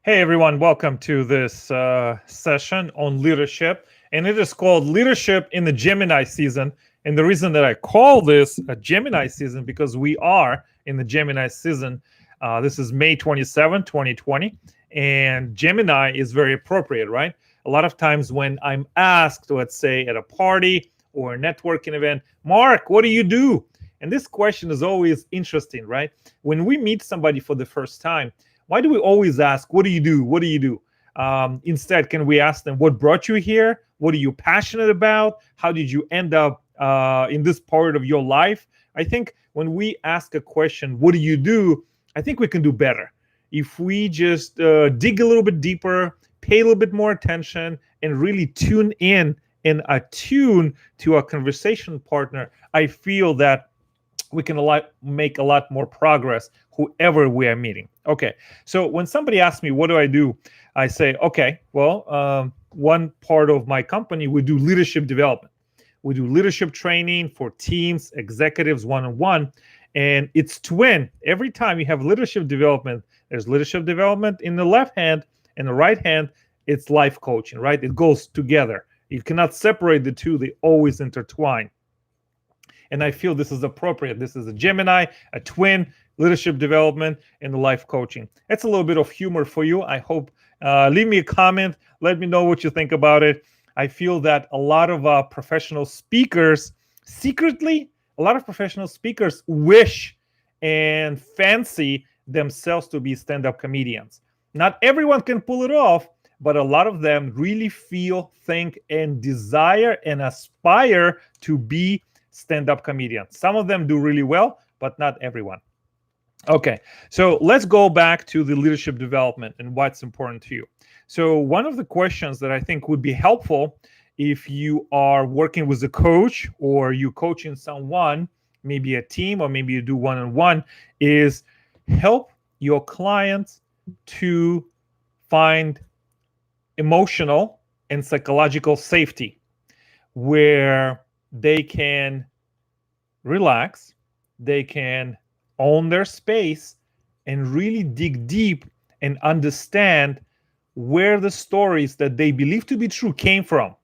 Hey everyone, welcome to this session on leadership. And it is called Leadership in the Gemini season. And the reason that I call this a Gemini season, because we are in the Gemini season. This is May 27, 2020. And Gemini is very appropriate, right? A lot of times when I'm asked, let's say at a party or a networking event, Mark, what do you do? And this question is always interesting, right? When we meet somebody for the first time, why do we always ask, what do you do? What do you do? Instead, can we ask them, what brought you here? What are you passionate about? How did you end up in this part of your life? I think when we ask a question, what do you do? I think we can do better. If we just dig a little bit deeper, pay a little bit more attention, and really tune in and attune to our conversation partner, I feel that we can make a lot more progress whoever we are meeting. Okay, so when somebody asks me, what do? I say, okay, well, one part of my company, we do leadership development. We do leadership training for teams, executives, one-on-one, and it's twin. Every time you have leadership development, there's leadership development in the left hand, and the right hand, it's life coaching, right? It goes together. You cannot separate the two. They always intertwine. And I feel this is appropriate. This is a Gemini, a twin, leadership development, and the life coaching. That's a little bit of humor for you. I hope. Leave me a comment. Let me know what you think about it. I feel that a lot of professional speakers, secretly, a lot of professional speakers wish and fancy themselves to be stand-up comedians. Not everyone can pull it off, but a lot of them really feel, think, and desire and aspire to be stand-up comedians. Some of them do really well, but not everyone. Okay, so let's go back to the leadership development and what's important to you. So one of the questions that I think would be helpful if you are working with a coach or you coaching someone, maybe a team or maybe you do one-on-one, is help your clients to find emotional and psychological safety where they can relax, they can own their space, and really dig deep and understand where the stories that they believe to be true came from,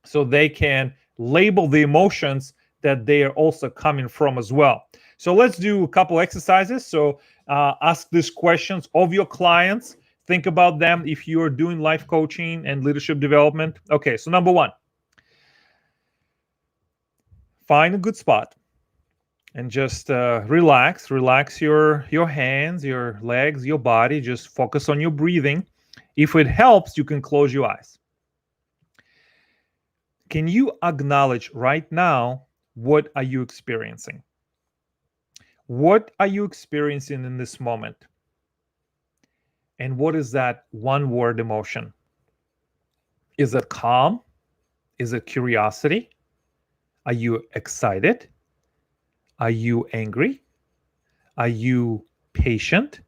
so they can label the emotions that they are also coming from as well. So let's do a couple exercises. So ask these questions of your clients. Think about them if you're doing life coaching and leadership development. Okay, so number one, find a good spot and just relax your hands, your legs, your body. Just focus on your breathing. If it helps, you can close your eyes. Can you acknowledge right now, what are you experiencing? What are you experiencing in this moment? And what is that one word emotion? Is it calm? Is it curiosity? Are you excited? Are you angry? Are you patient?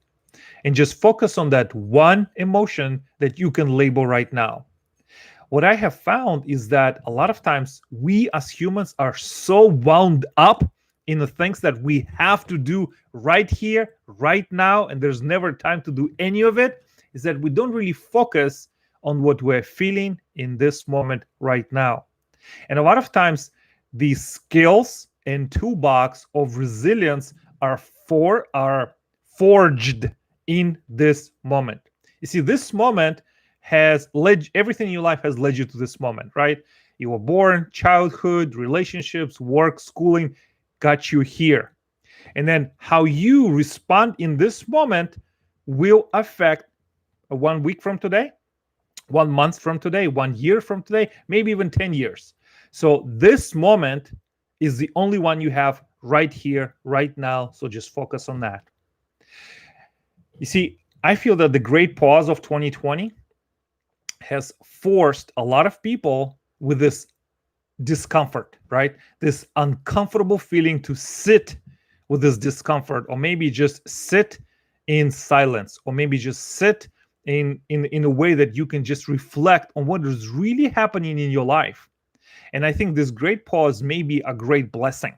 And just focus on that one emotion that you can label right now. What I have found is that a lot of times we as humans are so wound up in the things that we have to do right here, right now, and there's never time to do any of it, is that we don't really focus on what we're feeling in this moment right now. And a lot of times these skills and toolbox of resilience are forged in this moment. You see, this moment has led, everything in your life has led you to this moment, right? You were born, childhood, relationships, work, schooling got you here. And then how you respond in this moment will affect 1 week from today, 1 month from today, 1 year from today, maybe even 10 years. So this moment is the only one you have right here, right now. So just focus on that. You see, I feel that the great pause of 2020 has forced a lot of people with this discomfort, right? This uncomfortable feeling to sit with this discomfort, or maybe just sit in silence, or maybe just sit in a way that you can just reflect on what is really happening in your life. And I think this great pause may be a great blessing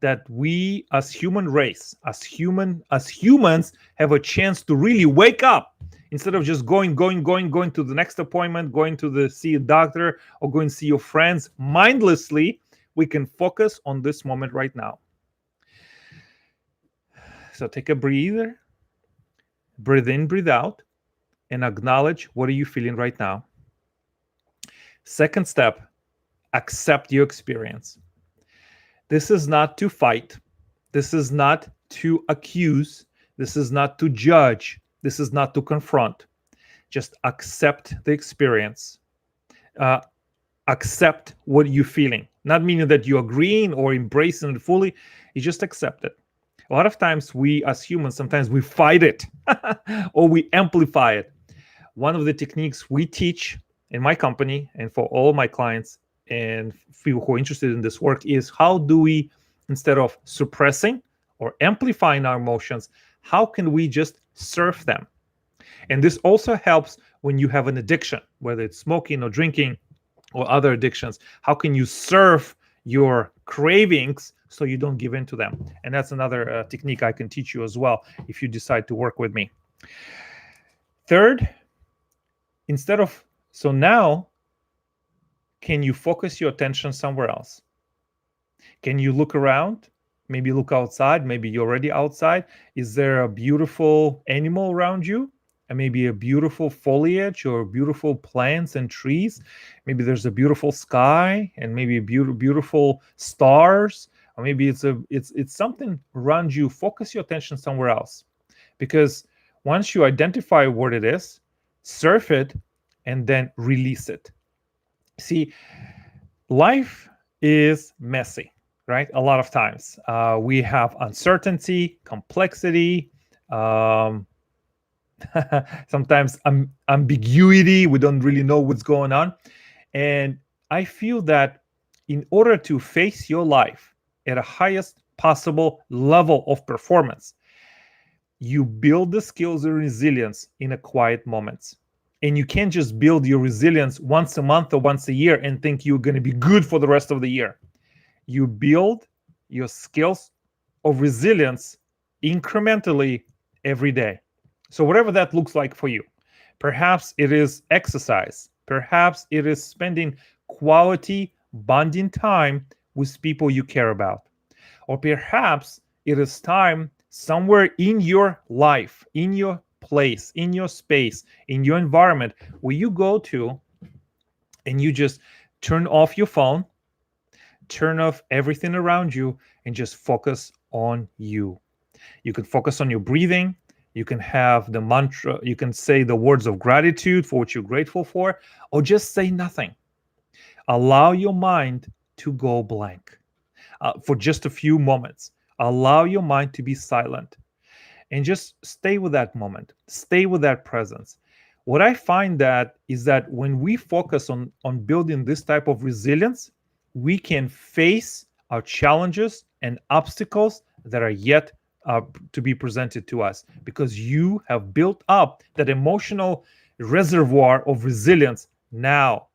that we as human race, as humans have a chance to really wake up instead of just going to the next appointment, going to the see a doctor or going to see your friends mindlessly. We can focus on this moment right now. So take a breather, breathe in, breathe out, and acknowledge what are you feeling right now. Second step, accept your experience. This is not to fight. This is not to accuse. This is not to judge. This is not to confront. Just accept the experience. Accept what you're feeling. Not meaning that you're agreeing or embracing it fully. You just accept it. A lot of times we as humans, sometimes we fight it or we amplify it. One of the techniques we teach in my company and for all my clients and people who are interested in this work is how do we, instead of suppressing or amplifying our emotions, how can we just surf them? And this also helps when you have an addiction, whether it's smoking or drinking or other addictions. How can you surf your cravings so you don't give in to them? And that's another technique I can teach you as well if you decide to work with me. Third, so now, can you focus your attention somewhere else? Can you look around? Maybe look outside. Maybe you're already outside. Is there a beautiful animal around you? And maybe a beautiful foliage or beautiful plants and trees. Maybe there's a beautiful sky and maybe beautiful stars. Or maybe it's something around you. Focus your attention somewhere else. Because once you identify what it is, surf it, and then release it. See, life is messy, right? A lot of times we have uncertainty, complexity, sometimes ambiguity. We don't really know what's going on. And I feel that in order to face your life at a highest possible level of performance, you build the skills and resilience in a quiet moments. And you can't just build your resilience once a month or once a year and think you're going to be good for the rest of the year. You build your skills of resilience incrementally every day. So whatever that looks like for you, perhaps it is exercise. Perhaps it is spending quality bonding time with people you care about. Or perhaps it is time somewhere in your life, in your place, in your space, in your environment, where you go to and you just turn off your phone, turn off everything around you, and just focus on you. You can focus on your breathing. You can have the mantra, you can say the words of gratitude for what you're grateful for, or just say nothing. Allow your mind to go blank for just a few moments. Allow your mind to be silent. And just stay with that moment, stay with that presence. What I find that is that when we focus on building this type of resilience, we can face our challenges and obstacles that are yet to be presented to us, because you have built up that emotional reservoir of resilience now,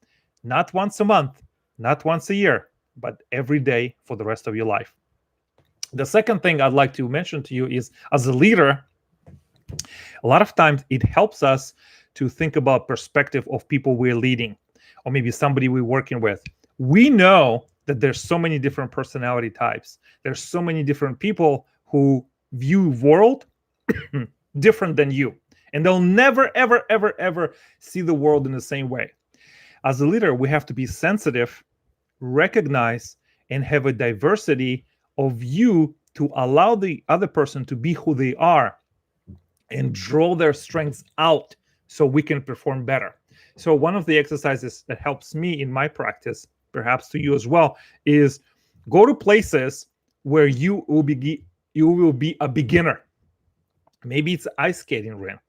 not once a month, not once a year, but every day for the rest of your life. The second thing I'd like to mention to you is, as a leader, a lot of times it helps us to think about perspective of people we're leading, or maybe somebody we're working with. We know that there's so many different personality types. There's so many different people who view world different than you, and they'll never, ever, ever, ever see the world in the same way. As a leader, we have to be sensitive, recognize, and have a diversity of you to allow the other person to be who they are and draw their strengths out so we can perform better. So one of the exercises that helps me in my practice, perhaps to you as well, is go to places where you will be a beginner. Maybe it's an ice skating rink.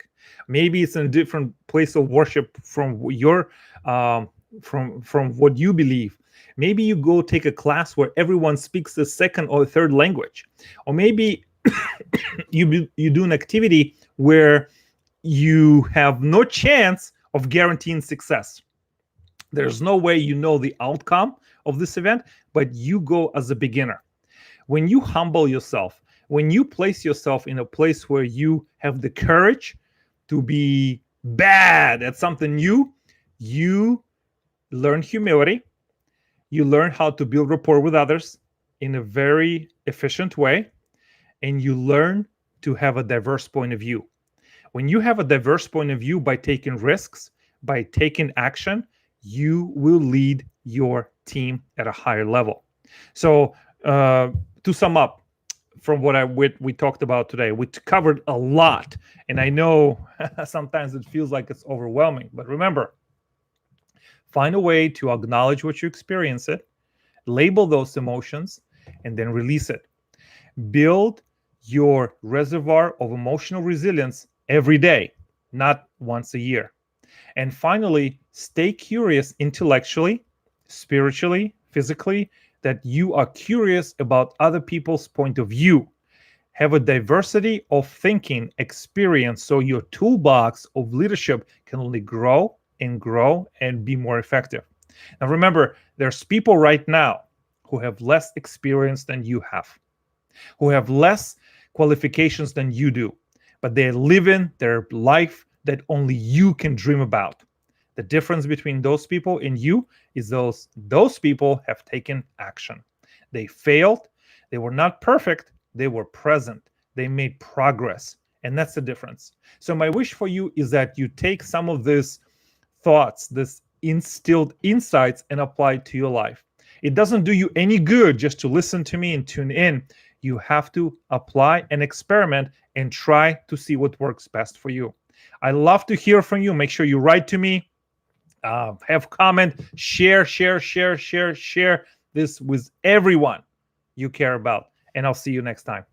Maybe it's in a different place of worship from your from what you believe. Maybe you go take a class where everyone speaks the second or third language. Or maybe you do an activity where you have no chance of guaranteeing success. There's no way you know the outcome of this event, but you go as a beginner. When you humble yourself, when you place yourself in a place where you have the courage to be bad at something new, you learn humility, you learn how to build rapport with others in a very efficient way, and you learn to have a diverse point of view. When you have a diverse point of view by taking risks, by taking action, you will lead your team at a higher level. So, to sum up, from what we talked about today, we covered a lot, and I know sometimes it feels like it's overwhelming. But remember, find a way to acknowledge what you experience it, label those emotions, and then release it. Build your reservoir of emotional resilience every day, not once a year. And finally, stay curious intellectually, spiritually, physically, that you are curious about other people's point of view. Have a diversity of thinking experience so your toolbox of leadership can only grow and be more effective. Now, remember, there's people right now who have less experience than you have, who have less qualifications than you do, but they're living their life that only you can dream about. The difference between those people and you is those people have taken action. They failed. They were not perfect. They were present. They made progress. And that's the difference. So my wish for you is that you take some of these thoughts, this instilled insights, and apply it to your life. It doesn't do you any good just to listen to me and tune in. You have to apply and experiment and try to see what works best for you. I love to hear from you. Make sure you write to me, have comment, share this with everyone you care about. And I'll see you next time.